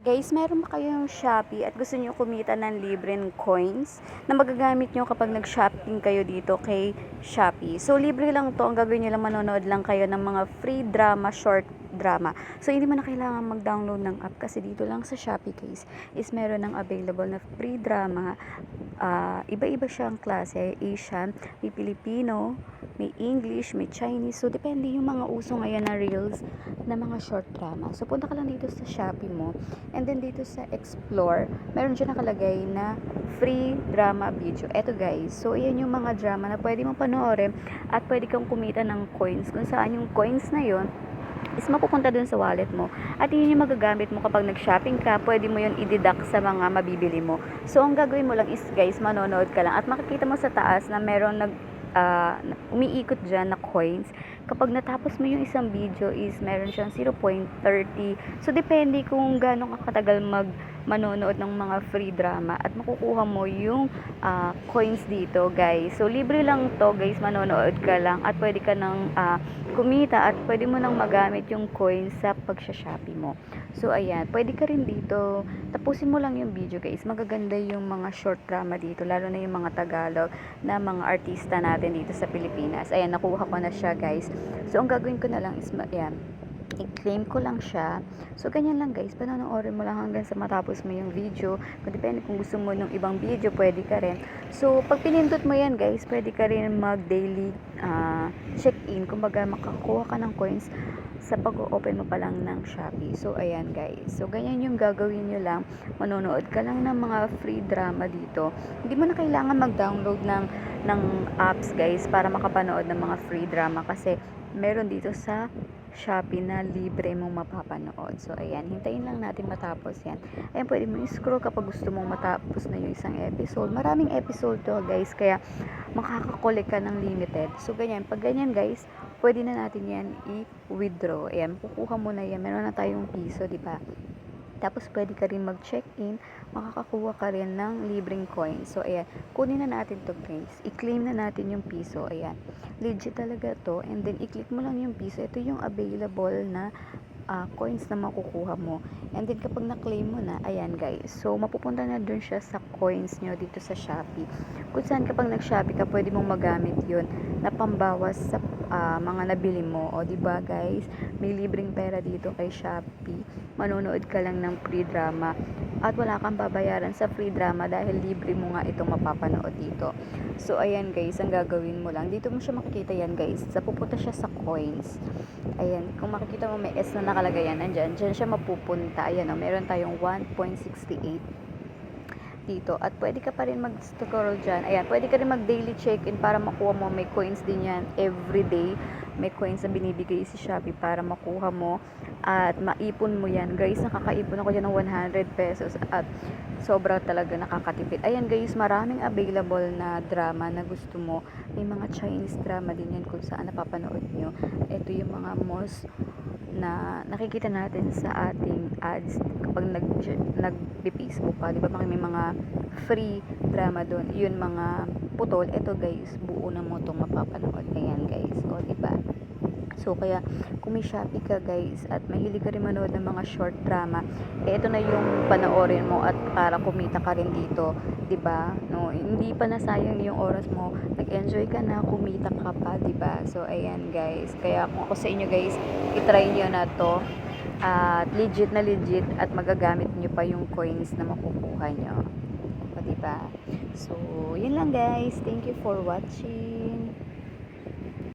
Guys, meron ba kayong Shopee at gusto niyo kumita ng libreng coins na magagamit niyo kapag nag-shopping kayo dito kay Shopee? So, libre lang to. Ang gagawin niyo lang, manonood lang kayo ng mga free drama, short drama. So, hindi mo na kailangan mag-download ng app kasi dito lang sa Shopee case is meron ng available na free drama. Iba-iba siyang klase. Asian, may Filipino, may English, may Chinese. So, depende yung mga uso ngayon na reels na mga short drama. So, punta ka lang dito sa Shopee mo. And then dito sa Explore, meron dyan nakalagay na free drama video. Eto guys, so yan yung mga drama na pwede mong panoorin at pwede kang kumita ng coins. Kung saan yung coins na yon is mapupunta dun sa wallet mo. At yun yung magagamit mo kapag nag-shopping ka, pwede mo yun i-deduct sa mga mabibili mo. So, ang gagawin mo lang is guys, manonood ka lang at makikita mo sa taas na meron umiikot dyan na coins. Kapag natapos mo yung isang video is meron siyang 0.30. So, depende kung gaano ka katagal manonood ng mga free drama at makukuha mo yung coins dito guys. So, libre lang to guys, manonood ka lang at pwede ka nang kumita at pwede mo nang magamit yung coins sa pagsha-shopee mo. So, ayan, pwede ka rin dito, tapusin mo lang yung video guys, magaganda yung mga short drama dito, lalo na yung mga Tagalog na mga artista natin dito sa Pilipinas. Ayan, nakuha ko na siya guys. So, ang gagawin ko na lang is, ayan, i-claim ko lang siya. So, ganyan lang guys. Panonoorin mo lang hanggang sa matapos mo yung video. Kung depende kung gusto mo ng ibang video, pwede ka rin. So, pag pinindot mo yan guys, pwede ka rin mag-daily check-in. Kumbaga, makakuha ka ng coins sa pag-open mo pa lang ng Shopee. So, ayan guys. So, ganyan yung gagawin nyo lang. Manonood ka lang ng mga free drama dito. Hindi mo na kailangan mag-download ng apps guys para makapanood ng mga free drama kasi meron dito sa Shopee na libre mong mapapanood. So, ayan, hintayin lang natin matapos yan. Ayan, pwede mo i-scroll kapag gusto mong matapos na yung isang episode. Maraming episode to, guys, kaya makakakolek ka ng limited. So, ganyan. Pag ganyan, guys, pwede na natin yan i-withdraw. Ayan, kukuha mo na yan. Meron na tayong piso, di ba? Tapos, pwede ka rin mag-check-in, makakakuha ka rin ng libreng coin. So, ayan, kunin na natin to guys. I-claim na natin yung piso. Ayan, legit talaga to. And then, i-click mo lang yung piso. Ito yung available na coins na makukuha mo. And then, kapag na-claim mo na, ayan guys. So, mapupunta na dun siya sa coins nyo dito sa Shopee. Kung saan kapag nag-Shopee ka, pwede mong magamit yun na pambawas sa mga nabili mo. O, diba guys? May libreng pera dito kay Shopee. Manonood ka lang ng free drama at wala kang babayaran sa free drama dahil libre mo nga itong mapapanood dito. So, ayan guys, ang gagawin mo lang. Dito mo siya makikita yan guys. Pupunta siya sa coins. Ayan, kung makikita mo may S na nakalagay yan, andyan. Diyan siya mapupunta. Ayan o, meron tayong 1.68 dito. At pwede ka pa rin mag-scroll dyan. Ayan, pwede ka rin mag-daily check-in para makuha mo. May coins din yan everyday. May coins na binibigay si Shopee para makuha mo at maipon mo yan. Guys, nakakaipon ako dyan ng 100 pesos at sobra talaga nakakatipid. Ayan guys, maraming available na drama na gusto mo. May mga Chinese drama din yan kung saan napapanood nyo. Ito yung mga most na nakikita natin sa ating ads kapag nag-Facebook ka, di ba may mga free drama doon, yun mga putol, eto guys, buo na mo itong mapapanood. Ayan guys, o di ba? So, kaya kung may Shopee ka guys at mahilig ka rin manood ng mga short drama, ito na yung panoorin mo at para kumita ka rin dito, 'di ba? No, hindi pa nasayang yung oras mo. Nag-enjoy ka na, kumita ka pa, 'di ba? So, ayan guys. Kaya kung ako sa inyo guys, i-try niyo na 'to. At legit na legit at magagamit niyo pa yung coins na makukuha niyo. O, 'di ba? So, yun lang guys. Thank you for watching.